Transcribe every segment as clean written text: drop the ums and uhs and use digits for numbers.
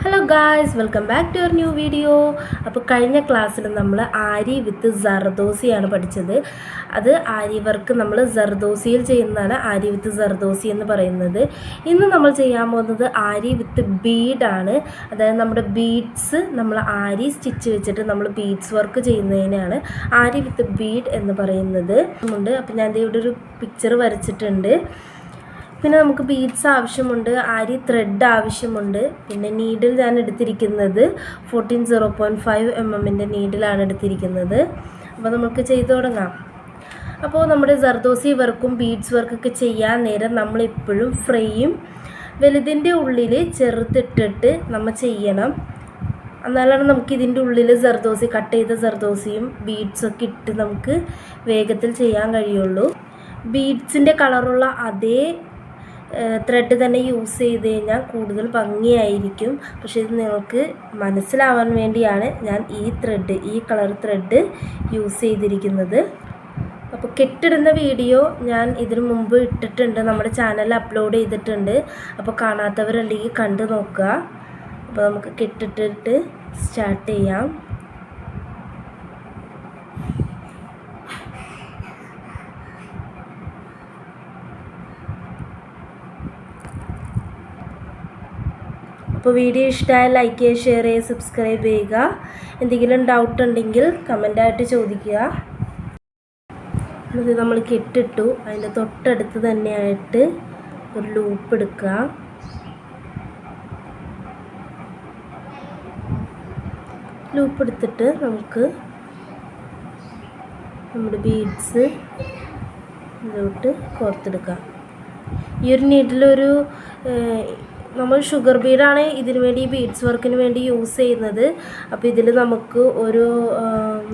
Hello guys, welcome back to your new video. അപ്പോൾ കഴിഞ്ഞ ക്ലാസ്സിൽ നമ്മൾ ആരി വിത്ത് ജർദോസിയാണ് പഠിച്ചത്. അത് ആരി വർക്ക് നമ്മൾ ജർദോസിയിൽ ചെയ്യുന്നതാണ് ആരി വിത്ത് ജർദോസി എന്ന് പറയുന്നത്. ഇന്ന് നമ്മൾ ചെയ്യാൻ പോകുന്നത് ആരി വിത്ത് ബീഡാണ്. അതായത് നമ്മുടെ ബീഡ്സ് നമ്മൾ ആരി സ്റ്റിച്ച് വെച്ചിട്ട് നമ്മൾ ബീഡ്സ് വർക്ക് ചെയ്യുന്നതിനാണ് ആരി വിത്ത് ബീഡ് എന്ന് പറയുന്നത്. അപ്പോൾ ഞാൻ ഇവിടെ ഒരു പിക്ചർ വരച്ചിട്ടുണ്ട്. പിന്നെ നമുക്ക് ബീഡ്സ് ആവശ്യമുണ്ട്, ആരി ത്രെഡ് ആവശ്യമുണ്ട്. പിന്നെ നീഡിൽ ഞാൻ എടുത്തിരിക്കുന്നത് 14.0.5 mm നീഡിലാണ് എടുത്തിരിക്കുന്നത്. അപ്പോൾ നമുക്ക് ചെയ്തു തുടങ്ങാം. അപ്പോൾ നമ്മുടെ ജർദോസി വർക്കും ബീഡ്സ് വർക്കൊക്കെ ചെയ്യാൻ നേരം നമ്മളെപ്പോഴും ഫ്രെയിം വലുതിൻ്റെ ഉള്ളിൽ ചെറുതിട്ടിട്ട് നമ്മൾ ചെയ്യണം. എന്നാലാണ് നമുക്ക് ഇതിൻ്റെ ഉള്ളിൽ ജർദോസി കട്ട് ചെയ്ത ജർദോസിയും ബീഡ്സൊക്കെ ഇട്ട് നമുക്ക് വേഗത്തിൽ ചെയ്യാൻ കഴിയുള്ളൂ. ബീഡ്സിൻ്റെ കളറുള്ള അതേ ത്രെഡ് തന്നെ യൂസ് ചെയ്ത് കഴിഞ്ഞാൽ കൂടുതൽ ഭംഗിയായിരിക്കും. പക്ഷേ ഇത് നിങ്ങൾക്ക് മനസ്സിലാവാൻ വേണ്ടിയാണ് ഞാൻ ഈ കളർ ത്രെഡ് യൂസ് ചെയ്തിരിക്കുന്നത്. അപ്പോൾ കെട്ടിടുന്ന വീഡിയോ ഞാൻ ഇതിനു മുമ്പ് ഇട്ടിട്ടുണ്ട്, നമ്മുടെ ചാനലിൽ അപ്ലോഡ് ചെയ്തിട്ടുണ്ട്. അപ്പോൾ കാണാത്തവരുണ്ടെങ്കിൽ കണ്ടു നോക്കുക. അപ്പോൾ നമുക്ക് കെട്ടിട്ടിട്ട് സ്റ്റാർട്ട് ചെയ്യാം. അപ്പോൾ വീഡിയോ ഇഷ്ടമായ ലൈക്ക് ചെയ്യുക, ഷെയർ ചെയ്യുക, സബ്സ്ക്രൈബ് ചെയ്യുക. എന്തെങ്കിലും ഡൗട്ട് ഉണ്ടെങ്കിൽ കമൻ്റായിട്ട് ചോദിക്കുക. ഇത് നമ്മൾ കെട്ടിട്ടു. അതിൻ്റെ തൊട്ടടുത്ത് തന്നെയായിട്ട് ഒരു ലൂപ്പ് എടുക്കുക. ലൂപ്പ് എടുത്തിട്ട് നമുക്ക് നമ്മുടെ ബീഡ്സ് ഇതിലോട്ട് കോർത്തെടുക്കാം. ഈ ഒരു നീഡിലൊരു നമ്മൾ ഷുഗർ ബീഡാണ് ഇതിനു വേണ്ടി ബീഡ്സ് വർക്കിന് വേണ്ടി യൂസ് ചെയ്യുന്നത്. അപ്പോൾ ഇതിൽ നമുക്ക് ഒരു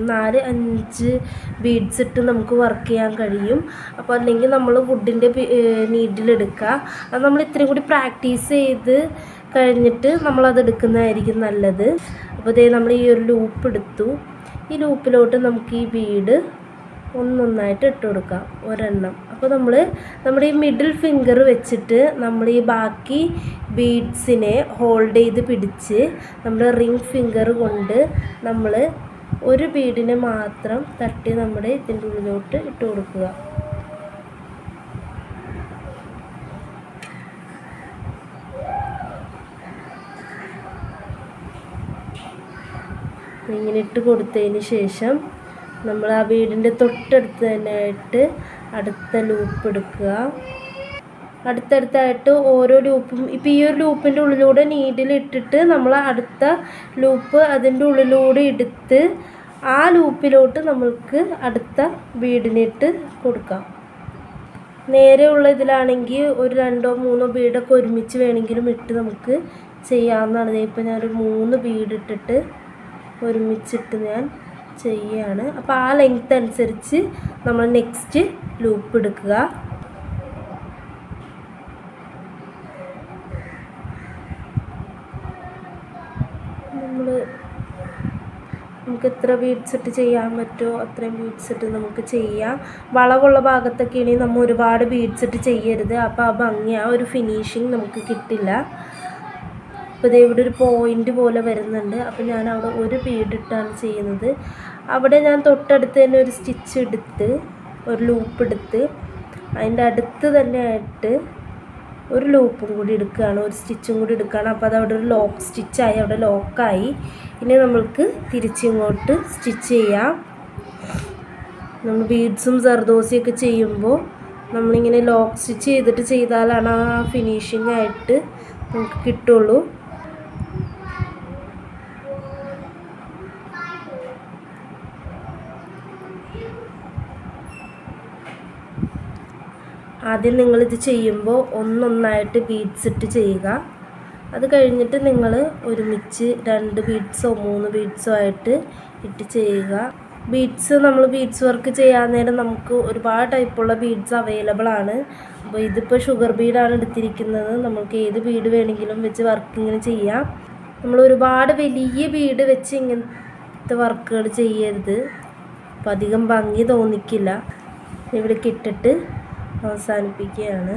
4-5 ബീഡ്സ് ഇട്ട് നമുക്ക് വർക്ക് ചെയ്യാൻ കഴിയും. അപ്പോൾ അല്ലെങ്കിൽ നമ്മൾ വുഡിൻ്റെ നീഡിലെടുക്കുക. അത് നമ്മൾ ഇത്രയും കൂടി പ്രാക്ടീസ് ചെയ്ത് കഴിഞ്ഞിട്ട് നമ്മളത് എടുക്കുന്നതായിരിക്കും നല്ലത്. അപ്പോൾ ഇതേ നമ്മൾ ഈ ഒരു ലൂപ്പ് എടുത്തു. ഈ ലൂപ്പിലോട്ട് നമുക്ക് ഈ ബീഡ് ഒന്നൊന്നായിട്ട് ഇട്ട് കൊടുക്കാം, ഒരെണ്ണം. അപ്പോൾ നമ്മൾ നമ്മുടെ ഈ മിഡിൽ ഫിംഗർ വെച്ചിട്ട് നമ്മൾ ഈ ബാക്കി ബീഡ്സിനെ ഹോൾഡ് ചെയ്ത് പിടിച്ച് നമ്മുടെ റിംഗ് ഫിംഗർ കൊണ്ട് നമ്മൾ ഒരു ബീഡിനെ മാത്രം തട്ടി നമ്മുടെ ഇതിൻ്റെ ഉള്ളിലോട്ട് ഇട്ട് കൊടുക്കുക. ഇങ്ങനെ ഇട്ട് കൊടുത്തതിന് ശേഷം നമ്മൾ ആ ബീഡിൻ്റെ തൊട്ടടുത്ത് തന്നെയായിട്ട് അടുത്ത ലൂപ്പ് എടുക്കുക. അടുത്തടുത്തായിട്ട് ഓരോ ലൂപ്പും ഇപ്പോൾ ഈ ഒരു ലൂപ്പിൻ്റെ ഉള്ളിലൂടെ നീഡിലിട്ടിട്ട് നമ്മൾ അടുത്ത ലൂപ്പ് അതിൻ്റെ ഉള്ളിലൂടെ എടുത്ത് ആ ലൂപ്പിലോട്ട് നമ്മൾക്ക് അടുത്ത ബീഡിനിട്ട് കൊടുക്കാം. നേരെയുള്ള ഇതിലാണെങ്കിൽ ഒരു 2-3 ബീഡൊക്കെ ഒരുമിച്ച് വേണമെങ്കിലും ഇട്ട് നമുക്ക് ചെയ്യാവുന്നതാണ്. ഇപ്പോൾ ഞാനൊരു 3 ബീഡ് ഇട്ടിട്ട് ഒരുമിച്ചിട്ട് ഞാൻ ചെയ്യുകയാണ്. അപ്പോൾ ആ ലെങ്ത് അനുസരിച്ച് നമ്മൾ നെക്സ്റ്റ് ലൂപ്പ് എടുക്കുക. നമുക്ക് എത്ര ബീഡ്സ് ഇട്ട് ചെയ്യാൻ പറ്റുമോ അത്രയും ബീഡ്സ് ഇട്ട് നമുക്ക് ചെയ്യാം. വളവുള്ള ഭാഗത്തൊക്കെ ആണെങ്കിൽ നമ്മൾ ഒരുപാട് ബീഡ്സ് ഇട്ട് ചെയ്യരുത്. അപ്പോൾ ആ ഭംഗി, ആ ഒരു ഫിനിഷിങ് നമുക്ക് കിട്ടില്ല. അപ്പോൾ ഇതേ ഇവിടെ ഒരു പോയിൻ്റ് പോലെ വരുന്നുണ്ട്. അപ്പോൾ ഞാൻ അവിടെ ഒരു ബീഡ് ഇട്ടാണ് ചെയ്യുന്നത്. അവിടെ ഞാൻ തൊട്ടടുത്ത് തന്നെ ഒരു സ്റ്റിച്ച് എടുത്ത് ഒരു ലൂപ്പ് എടുത്ത് അതിൻ്റെ അടുത്ത് തന്നെ ആയിട്ട് ഒരു ലൂപ്പും കൂടി എടുക്കുകയാണ്, ഒരു സ്റ്റിച്ചും കൂടി എടുക്കുകയാണ്. അപ്പോൾ അതവിടെ ഒരു ലോക്ക് സ്റ്റിച്ചായി, അവിടെ ലോക്കായി. ഇനി നമ്മൾക്ക് തിരിച്ചിങ്ങോട്ട് സ്റ്റിച്ച് ചെയ്യാം. നമ്മൾ ബീഡ്സും ജർദോസിയൊക്കെ ചെയ്യുമ്പോൾ നമ്മളിങ്ങനെ ലോക്ക് സ്റ്റിച്ച് ചെയ്തിട്ട് ചെയ്താലാണ് ആ ഫിനിഷിംഗ് ആയിട്ട് നമുക്ക് കിട്ടുള്ളൂ. ആദ്യം നിങ്ങളിത് ചെയ്യുമ്പോൾ ഒന്നൊന്നായിട്ട് ബീഡ്സ് ഇട്ട് ചെയ്യുക. അത് കഴിഞ്ഞിട്ട് നിങ്ങൾ ഒരുമിച്ച് 2 ബീഡ്സോ 3 ബീഡ്സോ ആയിട്ട് ഇട്ട് ചെയ്യുക. നമ്മൾ ബീഡ്സ് വർക്ക് ചെയ്യാൻ നേരം നമുക്ക് ഒരുപാട് ടൈപ്പുള്ള ബീഡ്സ് അവൈലബിൾ ആണ്. അപ്പോൾ ഇതിപ്പോൾ ഷുഗർ ബീഡാണ് എടുത്തിരിക്കുന്നത്. നമുക്ക് ഏത് ബീഡ് വേണമെങ്കിലും വെച്ച് വർക്കിങ്ങനെ ചെയ്യാം. നമ്മൾ ഒരുപാട് വലിയ ബീഡ് വെച്ച് ഇങ്ങനത്തെ വർക്കുകൾ ചെയ്യരുത്, അപ്പോൾ അധികം ഭംഗി തോന്നിക്കില്ല. ഇവിടെ ഇട്ടിട്ട് അവസാനിപ്പിക്കുകയാണ്.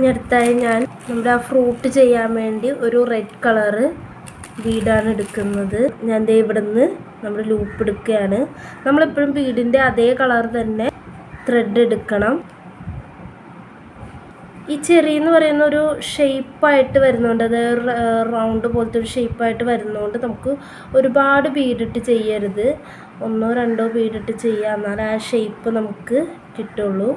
ഇനി അടുത്തായി ഞാൻ നമ്മുടെ ആ ഫ്രൂട്ട് ചെയ്യാൻ വേണ്ടി ഒരു റെഡ് കളറ് ബീഡാണ് എടുക്കുന്നത്. ഞാൻ ദേ ഇവിടെ നിന്ന് നമ്മൾ ലൂപ്പ് എടുക്കുകയാണ്. നമ്മളെപ്പോഴും ബീഡിൻ്റെ അതേ കളർ തന്നെ ത്രെഡ് എടുക്കണം. ഈ ചെറി എന്ന് പറയുന്ന ഒരു ഷേപ്പായിട്ട് വരുന്നുണ്ട്, അത് റൗണ്ട് പോലത്തെ ഒരു ഷേപ്പായിട്ട് വരുന്നതുകൊണ്ട് നമുക്ക് ഒരുപാട് ബീഡിട്ട് ചെയ്യരുത്. 1-2 ബീഡിട്ട് ചെയ്യുക, എന്നാൽ ആ ഷേപ്പ് നമുക്ക് കിട്ടുള്ളൂ.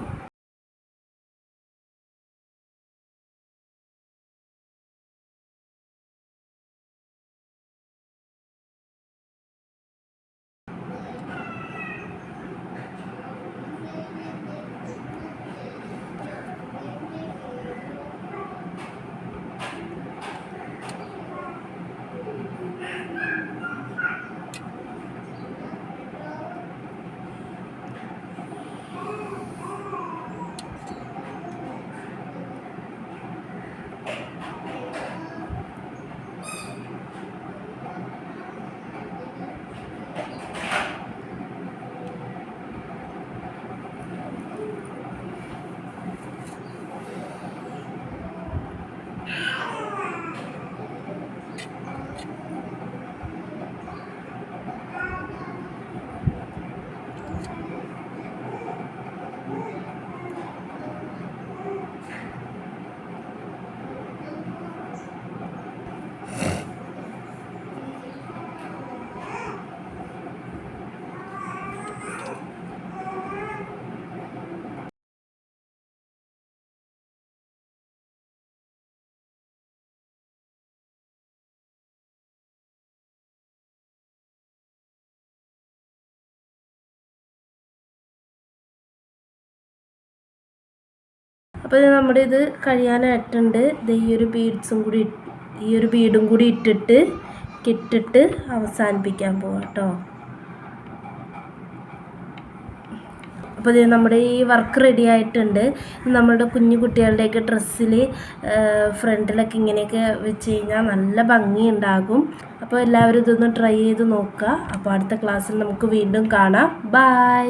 അപ്പോൾ നമ്മുടെ ഇത് കഴിയാനായിട്ടുണ്ട്. ഈ ഒരു ബീഡും കൂടി ഇട്ടിട്ട് അവസാനിപ്പിക്കാൻ പോവാം കേട്ടോ. അപ്പോൾ ഇത് നമ്മുടെ ഈ വർക്ക് റെഡി ആയിട്ടുണ്ട്. നമ്മുടെ കുഞ്ഞു കുട്ടികളുടെയൊക്കെ ഡ്രസ്സിൽ ഫ്രണ്ടിലൊക്കെ ഇങ്ങനെയൊക്കെ വെച്ച് കഴിഞ്ഞാൽ നല്ല ഭംഗിയുണ്ടാകും. അപ്പോൾ എല്ലാവരും ഇതൊന്ന് ട്രൈ ചെയ്ത് നോക്കുക. അപ്പോൾ അടുത്ത ക്ലാസ്സിൽ നമുക്ക് വീണ്ടും കാണാം. ബൈ.